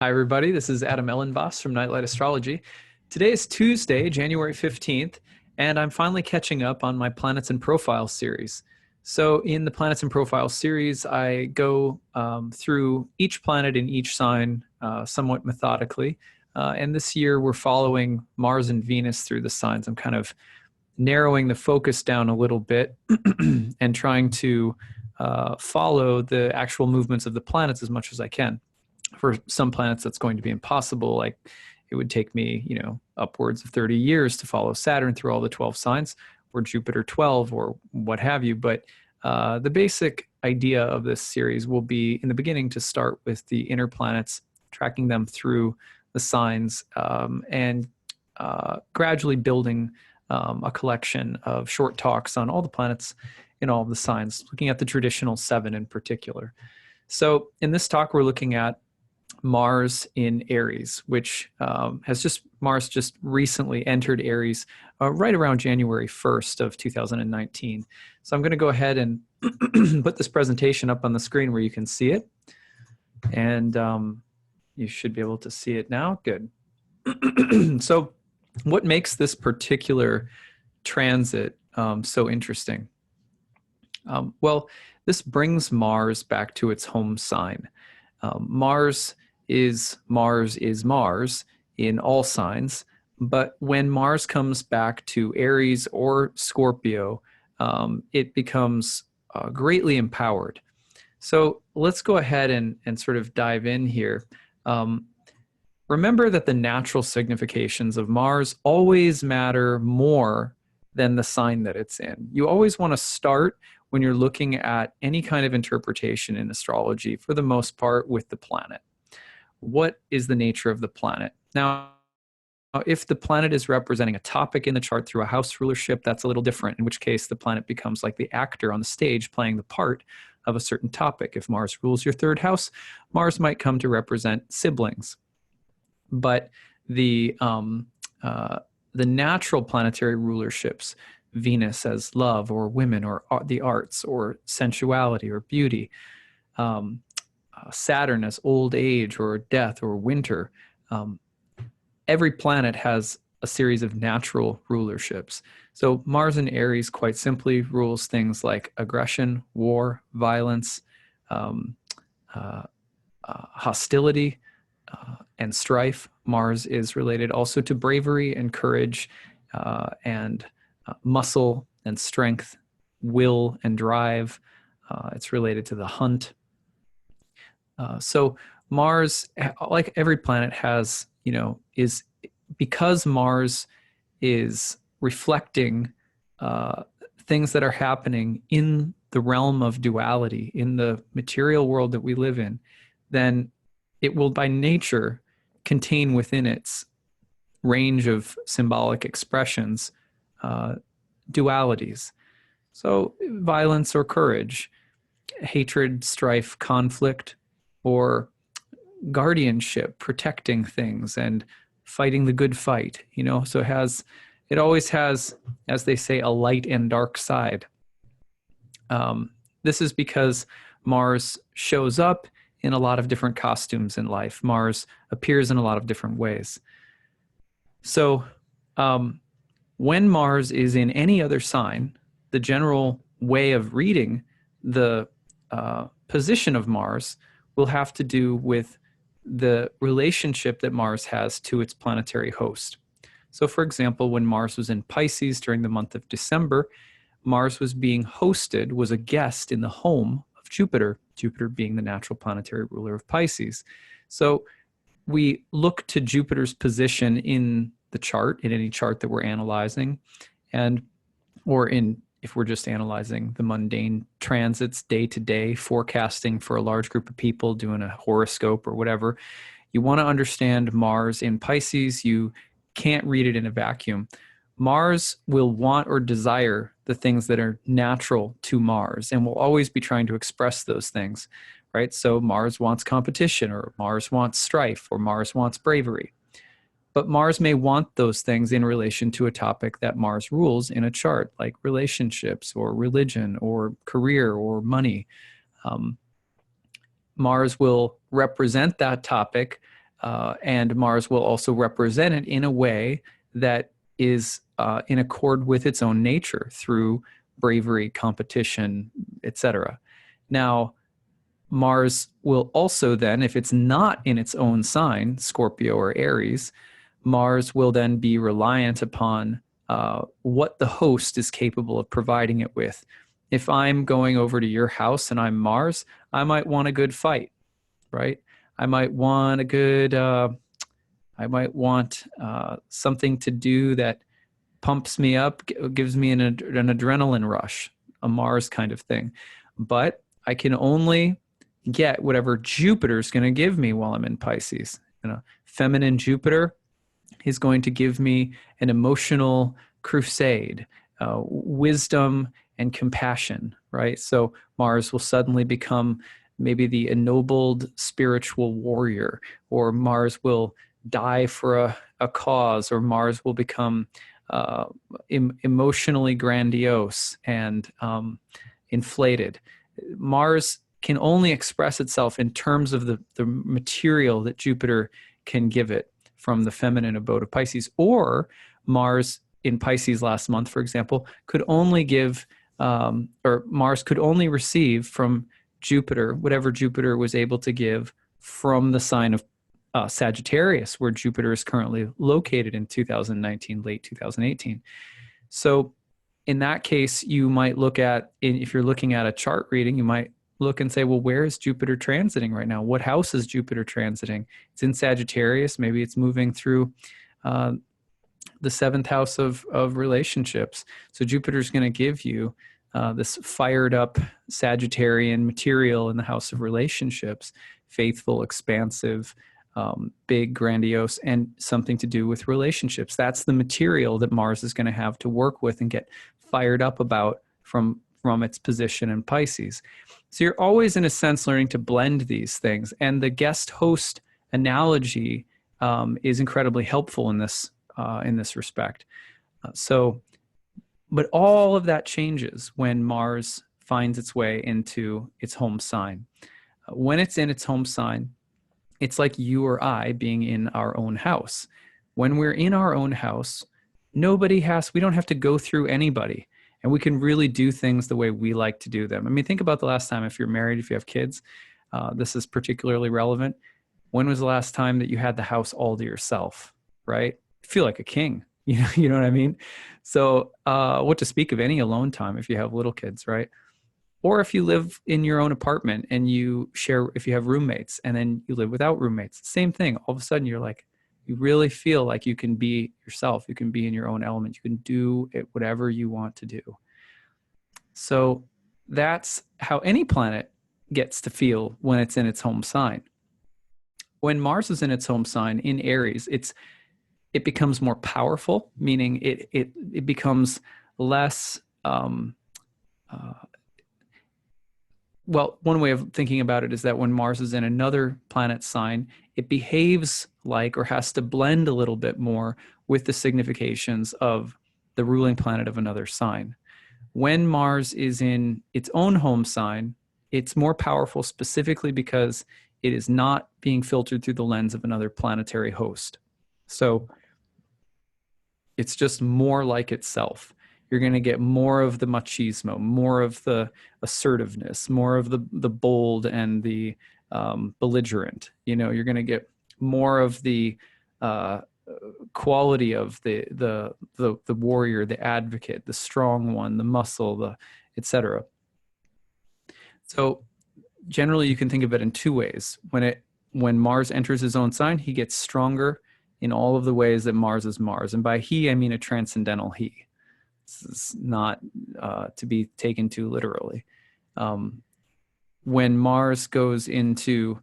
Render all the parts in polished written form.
Hi, everybody. This is Adam Ellenboss from Nightlight Astrology. Today is Tuesday, January 15th, and I'm finally catching up on my Planets and Profiles series. So, in the Planets and Profiles series, I go through each planet in each sign somewhat methodically. And this year, we're following Mars and Venus through the signs. I'm kind of narrowing the focus down a little bit and trying to follow the actual movements of the planets as much as I can. For some planets, that's going to be impossible. Like it would take me, upwards of 30 years to follow Saturn through all the 12 signs, or Jupiter 12, or what have you. But the basic idea of this series will be in the beginning to start with the inner planets, tracking them through the signs, and gradually building a collection of short talks on all the planets in all of the signs, looking at the traditional 7 in particular. So in this talk, we're looking at Mars in Aries, which Mars just recently entered Aries right around January 1st of 2019. So I'm going to go ahead and put this presentation up on the screen where you can see it. And you should be able to see it now. Good. So what makes this particular transit so interesting? Well, this brings Mars back to its home sign. Mars is Mars in all signs, but when Mars comes back to Aries or Scorpio, it becomes greatly empowered. So let's go ahead and sort of dive in here. Remember that the natural significations of Mars always matter more than the sign that it's in. You always want to start when you're looking at any kind of interpretation in astrology, for the most part, with the planet. What is the nature of the planet? Now, if the planet is representing a topic in the chart through a house rulership, that's a little different, in which case the planet becomes like the actor on the stage playing the part of a certain topic. If Mars rules your third house, Mars might come to represent siblings. But the natural planetary rulerships, Venus as love or women or the arts or sensuality or beauty, Saturn as old age or death or winter. Every planet has a series of natural rulerships. So Mars in Aries quite simply rules things like aggression, war, violence, hostility, and strife. Mars is related also to bravery and courage, and muscle and strength, will and drive. It's related to the hunt. So Mars, like every planet, has, is because Mars is reflecting things that are happening in the realm of duality, in the material world that we live in, then it will by nature contain within its range of symbolic expressions dualities. So violence or courage, hatred, strife, conflict, or guardianship, protecting things and fighting the good fight, so it always has, as they say, a light and dark side. This is because Mars shows up in a lot of different costumes in life. Mars appears in a lot of different ways. So when Mars is in any other sign, the general way of reading the position of Mars will have to do with the relationship that Mars has to its planetary host. So, for example, when Mars was in Pisces during the month of December, Mars was a guest in the home of Jupiter, Jupiter being the natural planetary ruler of Pisces. So we look to Jupiter's position in the chart, in any chart that we're analyzing, if we're just analyzing the mundane transits day to day, forecasting for a large group of people, doing a horoscope or whatever, you want to understand Mars in Pisces. You can't read it in a vacuum. Mars will want or desire the things that are natural to Mars and will always be trying to express those things, right? So Mars wants competition, or Mars wants strife, or Mars wants bravery. But Mars may want those things in relation to a topic that Mars rules in a chart, like relationships or religion or career or money. Mars will represent that topic and Mars will also represent it in a way that is in accord with its own nature through bravery, competition, etc. Now, Mars will also then, if it's not in its own sign, Scorpio or Aries, Mars will then be reliant upon what the host is capable of providing it with. If I'm going over to your house and I'm Mars, I might want a good fight, right? I might want a good, I might want something to do that pumps me up, gives me an adrenaline rush, a Mars kind of thing. But I can only get whatever Jupiter's going to give me while I'm in Pisces. Feminine Jupiter is going to give me an emotional crusade, wisdom and compassion, right? So Mars will suddenly become maybe the ennobled spiritual warrior, or Mars will die for a cause, or Mars will become emotionally grandiose and inflated. Mars can only express itself in terms of the material that Jupiter can give it from the feminine abode of Pisces. Or Mars in Pisces last month, for example, could only give, or Mars could only receive from Jupiter whatever Jupiter was able to give from the sign of Sagittarius, where Jupiter is currently located in 2019, late 2018. So in that case, you might look at, if you're looking at a chart reading, you might look and say, well, where is Jupiter transiting right now? What house is Jupiter transiting? It's in Sagittarius. Maybe it's moving through the seventh house of relationships. So Jupiter's going to give you this fired up Sagittarian material in the house of relationships, faithful, expansive, big, grandiose, and something to do with relationships. That's the material that Mars is going to have to work with and get fired up about from its position in Pisces. So you're always, in a sense, learning to blend these things. And the guest host analogy is incredibly helpful in this respect. But all of that changes when Mars finds its way into its home sign. When it's in its home sign, it's like you or I being in our own house. When we're in our own house, we don't have to go through anybody, and we can really do things the way we like to do them. I mean, think about the last time, if you're married, if you have kids, this is particularly relevant. When was the last time that you had the house all to yourself, right? You feel like a king, you know what I mean? So what to speak of any alone time if you have little kids, right? Or if you live in your own apartment and you share, if you have roommates and then you live without roommates, same thing. All of a sudden you're like, you really feel like you can be yourself. You can be in your own element. You can do it, whatever you want to do. So that's how any planet gets to feel when it's in its home sign. When Mars is in its home sign in Aries, it becomes more powerful, meaning it becomes less, well, one way of thinking about it is that when Mars is in another planet sign, it behaves like, or has to blend a little bit more with the significations of the ruling planet of another sign. When Mars is in its own home sign, it's more powerful specifically because it is not being filtered through the lens of another planetary host. So it's just more like itself. You're going to get more of the machismo, more of the assertiveness, more of the bold and the belligerent. You're going to get more of the quality of the warrior, the advocate, the strong one, the muscle, etc. So generally, you can think of it in two ways. When Mars enters his own sign, he gets stronger in all of the ways that Mars is Mars, and by he I mean a transcendental he. This is not to be taken too literally. When Mars goes into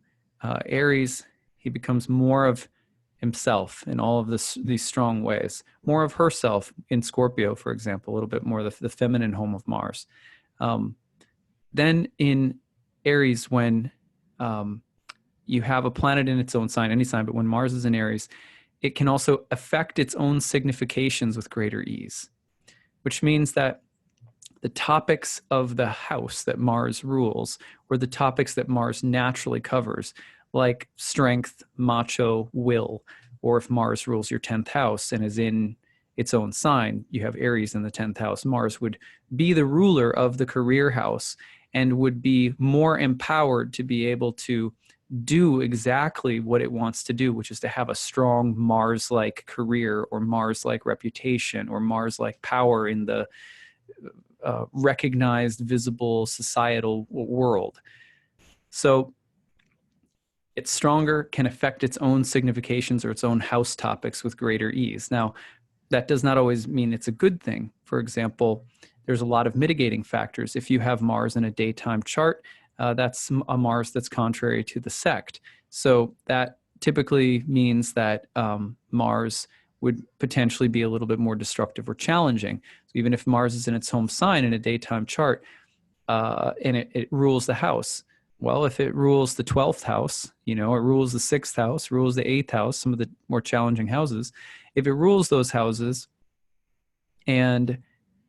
Aries, he becomes more of himself in all of these strong ways, more of herself in Scorpio, for example, a little bit more the feminine home of Mars. Then in Aries, when you have a planet in its own sign, any sign, but when Mars is in Aries, it can also affect its own significations with greater ease, which means that the topics of the house that Mars rules, or the topics that Mars naturally covers, like strength, macho, will. Or if Mars rules your 10th house and is in its own sign, you have Aries in the 10th house, Mars would be the ruler of the career house and would be more empowered to be able to do exactly what it wants to do, which is to have a strong Mars-like career or Mars-like reputation or Mars-like power in the recognized, visible, societal world. So it's stronger, can affect its own significations or its own house topics with greater ease. Now, that does not always mean it's a good thing. For example, there's a lot of mitigating factors. If you have Mars in a daytime chart, that's a Mars that's contrary to the sect. So that typically means that Mars would potentially be a little bit more destructive or challenging. So even if Mars is in its home sign in a daytime chart and it rules the house, well, if it rules the 12th house, it rules the 6th house, rules the 8th house, some of the more challenging houses, if it rules those houses and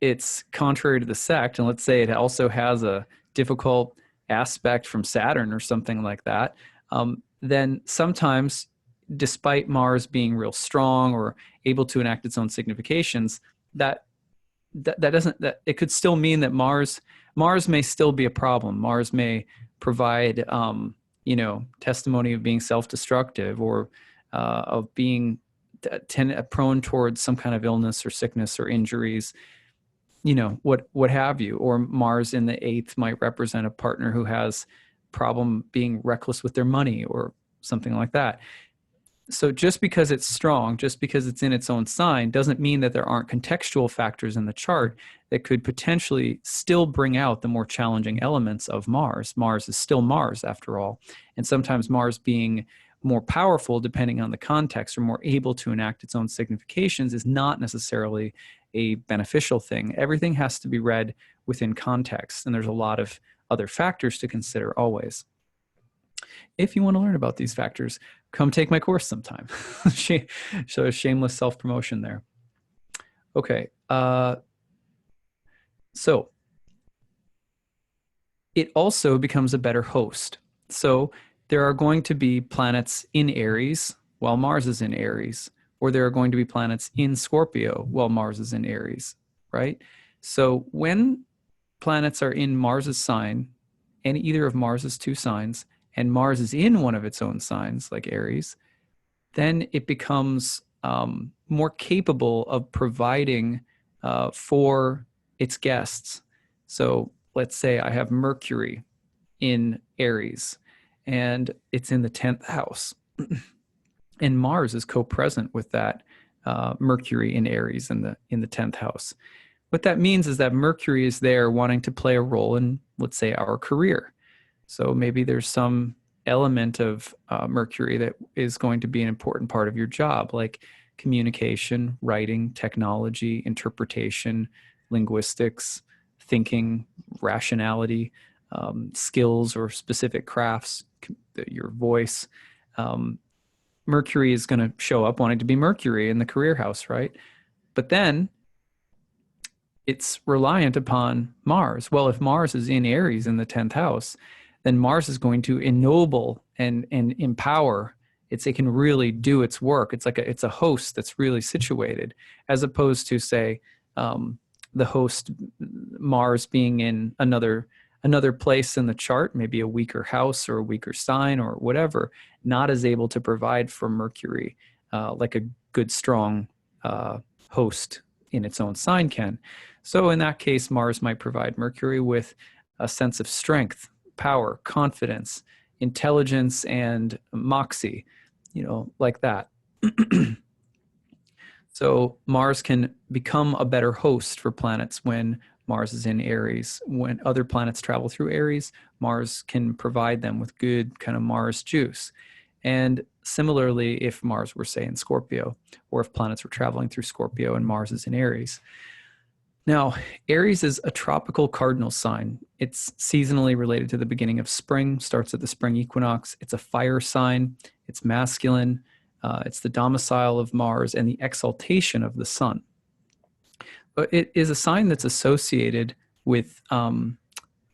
it's contrary to the sect, and let's say it also has a difficult aspect from Saturn or something like that, then sometimes, despite Mars being real strong or able to enact its own significations, that it could still mean that Mars may still be a problem. Mars may provide testimony of being self-destructive or of being prone towards some kind of illness or sickness or injuries, what have you. Or Mars in the 8th might represent a partner who has problem being reckless with their money or something like that. So just because it's strong, just because it's in its own sign, doesn't mean that there aren't contextual factors in the chart that could potentially still bring out the more challenging elements of Mars. Mars is still Mars, after all. And sometimes Mars being more powerful, depending on the context, or more able to enact its own significations is not necessarily a beneficial thing. Everything has to be read within context, and there's a lot of other factors to consider always. If you want to learn about these factors, come take my course sometime. So a shameless self-promotion there. Okay. So it also becomes a better host. So there are going to be planets in Aries while Mars is in Aries, or there are going to be planets in Scorpio while Mars is in Aries, right? So when planets are in Mars's sign, and either of Mars's two signs, and Mars is in one of its own signs, like Aries, then it becomes more capable of providing for its guests. So let's say I have Mercury in Aries, and it's in the 10th house. And Mars is co-present with that Mercury in Aries in the 10th house. What that means is that Mercury is there wanting to play a role in, let's say, our career. So maybe there's some element of Mercury that is going to be an important part of your job, like communication, writing, technology, interpretation, linguistics, thinking, rationality, skills or specific crafts, your voice. Mercury is going to show up wanting to be Mercury in the career house, right? But then it's reliant upon Mars. Well, if Mars is in Aries in the 10th house, then Mars is going to ennoble and empower. It can really do its work. It's a host that's really situated, as opposed to, say, the host Mars being in another place in the chart, maybe a weaker house or a weaker sign or whatever, not as able to provide for Mercury like a good, strong host in its own sign can. So in that case, Mars might provide Mercury with a sense of strength, power, confidence, intelligence, and moxie, like that. So Mars can become a better host for planets when Mars is in Aries. When other planets travel through Aries, Mars can provide them with good kind of Mars juice. And similarly, if Mars were, say, in Scorpio, or if planets were traveling through Scorpio and Mars is in Aries. Now, Aries is a tropical cardinal sign. It's seasonally related to the beginning of spring, starts at the spring equinox. It's a fire sign. It's masculine. It's the domicile of Mars and the exaltation of the sun. But it is a sign that's associated with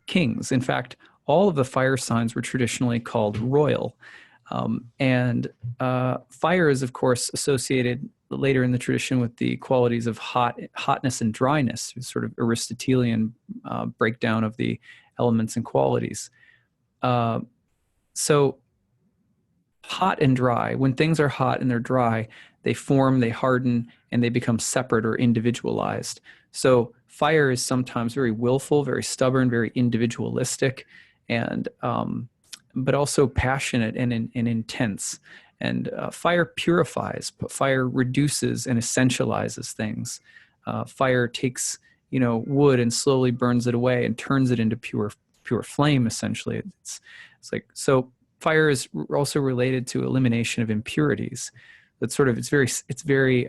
kings. In fact, all of the fire signs were traditionally called royal. And fire is, of course, associated later in the tradition with the qualities of hotness and dryness, sort of Aristotelian breakdown of the elements and qualities. So hot and dry, when things are hot and they're dry, they form, they harden, and they become separate or individualized. So fire is sometimes very willful, very stubborn, very individualistic, and but also passionate and intense. And fire purifies, but fire reduces and essentializes things. Fire takes, wood and slowly burns it away and turns it into pure flame. Essentially, it's like so. Fire is also related to elimination of impurities. It's very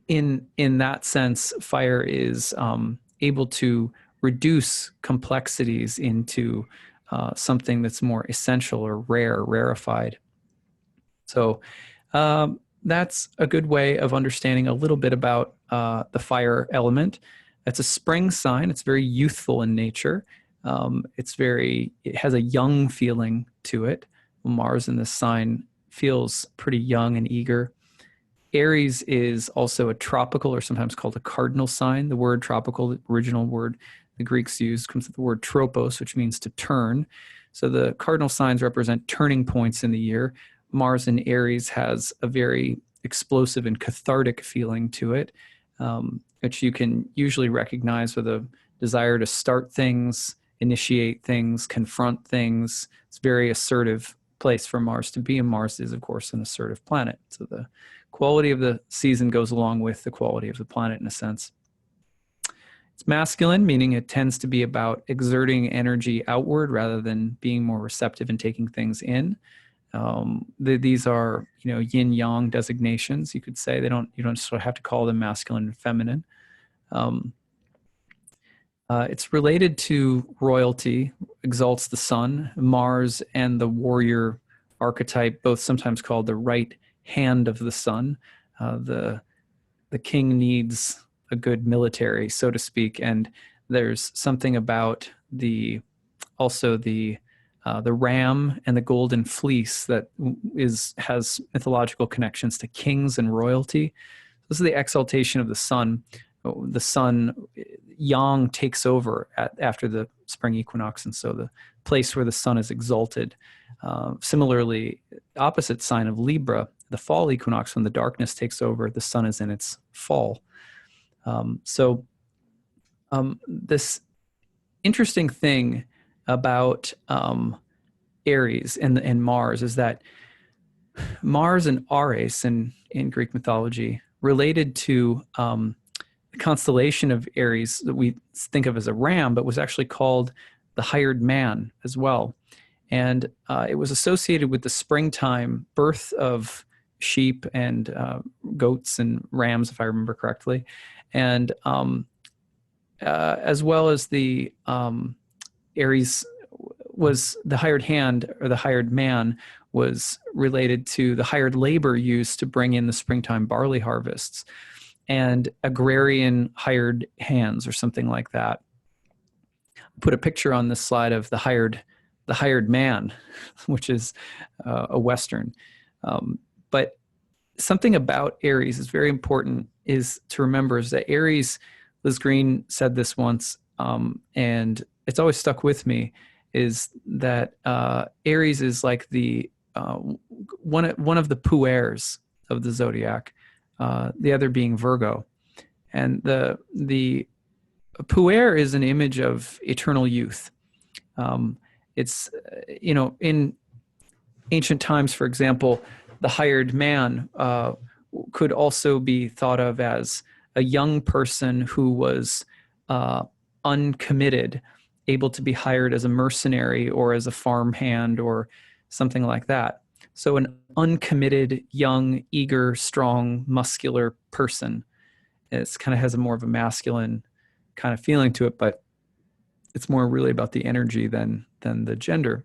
in that sense, fire is able to reduce complexities into something that's more essential or rarefied. So that's a good way of understanding a little bit about the fire element. It's a spring sign. It's very youthful in nature. It has a young feeling to it. Mars in this sign feels pretty young and eager. Aries is also a tropical, or sometimes called a cardinal sign. The word tropical, the original word the Greeks used, comes from the word tropos, which means to turn. So the cardinal signs represent turning points in the year. Mars in Aries has a very explosive and cathartic feeling to it, which you can usually recognize with a desire to start things, initiate things, confront things. It's a very assertive place for Mars to be, and Mars is, of course, an assertive planet. So the quality of the season goes along with the quality of the planet in a sense. It's masculine, meaning it tends to be about exerting energy outward rather than being more receptive and taking things in. These are, yin-yang designations, you could say. You don't sort of have to call them masculine and feminine. It's related to royalty, exalts the sun. Mars and the warrior archetype, both sometimes called the right hand of the sun. The king needs a good military, so to speak, and there's something about the ram and the golden fleece that has mythological connections to kings and royalty. This is the exaltation of the sun. The sun, yang takes over after the spring equinox, and so the place where the sun is exalted. Similarly, opposite sign of Libra, the fall equinox, when the darkness takes over, the sun is in its fall. This interesting thing about Aries and Mars is that Mars and Ares in Greek mythology related to the constellation of Aries that we think of as a ram, but was actually called the hired man as well. And it was associated with the springtime birth of sheep and goats and rams, if I remember correctly. And as well as the Aries was the hired hand, or the hired man was related to the hired labor used to bring in the springtime barley harvests, and agrarian hired hands or something like that. Put a picture on this slide of the hired man, which is a Western. But something about Aries is very important is to remember is that Aries, Liz Green said this once, and it's always stuck with me, is that Aries is like the one of the puers of the zodiac, the other being Virgo. And the puer is an image of eternal youth. It's, in ancient times, for example, the hired man could also be thought of as a young person who was uncommitted, able to be hired as a mercenary or as a farmhand or something like that. So an uncommitted, young, eager, strong, muscular person. It kind of has more of a masculine kind of feeling to it, but it's more really about the energy than the gender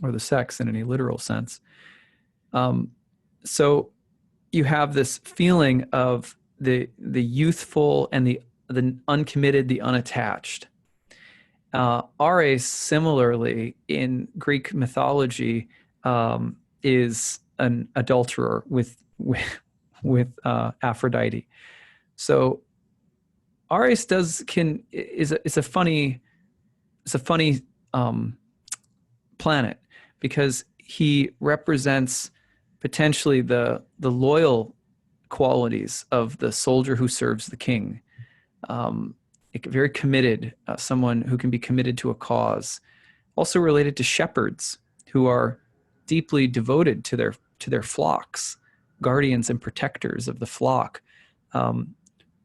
or the sex in any literal sense. So you have this feeling of the youthful and the uncommitted, the unattached. Ares, similarly, in Greek mythology, is an adulterer with Aphrodite. So Ares is a funny um, planet because he represents potentially the loyal qualities of the soldier who serves the king. Um, Very committed, someone who can be committed to a cause. Also related to shepherds who are deeply devoted to their flocks, guardians and protectors of the flock. Um,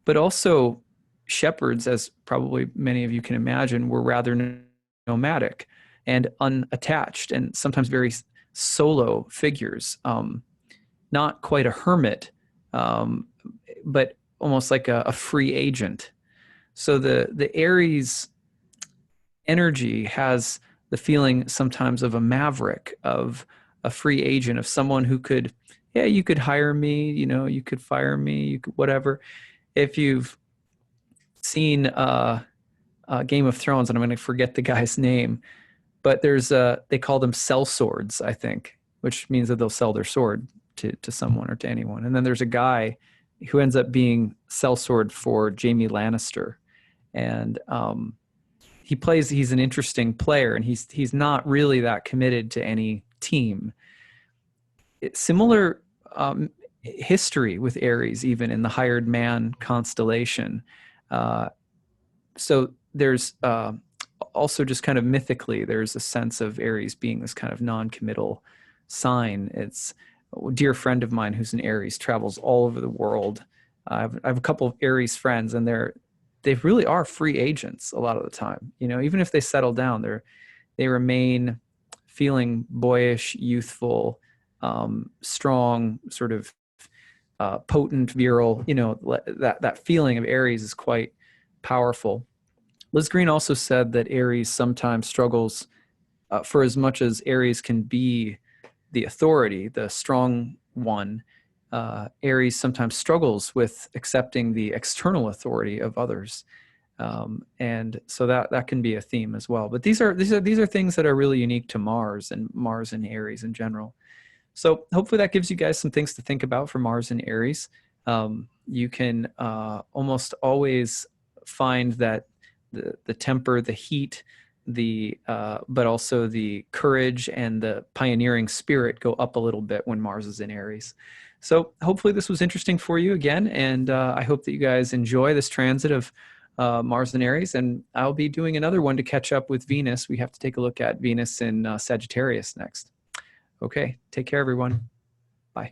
but also shepherds, as probably many of you can imagine, were rather nomadic and unattached and sometimes very solo figures. Not quite a hermit, um, but almost like a free agent. So the Aries energy has the feeling sometimes of a maverick, of a free agent, of someone who could, yeah, you could hire me, you could fire me, you could whatever. If you've seen Game of Thrones, and I'm going to forget the guy's name, but they call them sellswords, I think, which means that they'll sell their sword to someone or to anyone. And then there's a guy who ends up being sellsword for Jaime Lannister, and he's an interesting player, and he's not really that committed to any team. Similar history with Aries, even in the hired man constellation. So there's also just kind of mythically, there's a sense of Aries being this kind of non-committal sign. It's a dear friend of mine who's an Aries, travels all over the world. I have a couple of Aries friends, and they really are free agents a lot of the time. Even if they settle down, they remain feeling boyish, youthful, strong, sort of potent, virile. That feeling of Aries is quite powerful. Liz Green also said that Aries sometimes struggles, for as much as Aries can be the authority, the strong one, Aries sometimes struggles with accepting the external authority of others. And so that can be a theme as well. But these are things that are really unique to Mars and Aries in general. So hopefully that gives you guys some things to think about for Mars and Aries. You can almost always find that the temper, the heat, but also the courage and the pioneering spirit go up a little bit when Mars is in Aries. So hopefully this was interesting for you again, and I hope that you guys enjoy this transit of Mars and Aries, and I'll be doing another one to catch up with Venus. We have to take a look at Venus in Sagittarius next. Okay, take care, everyone. Bye.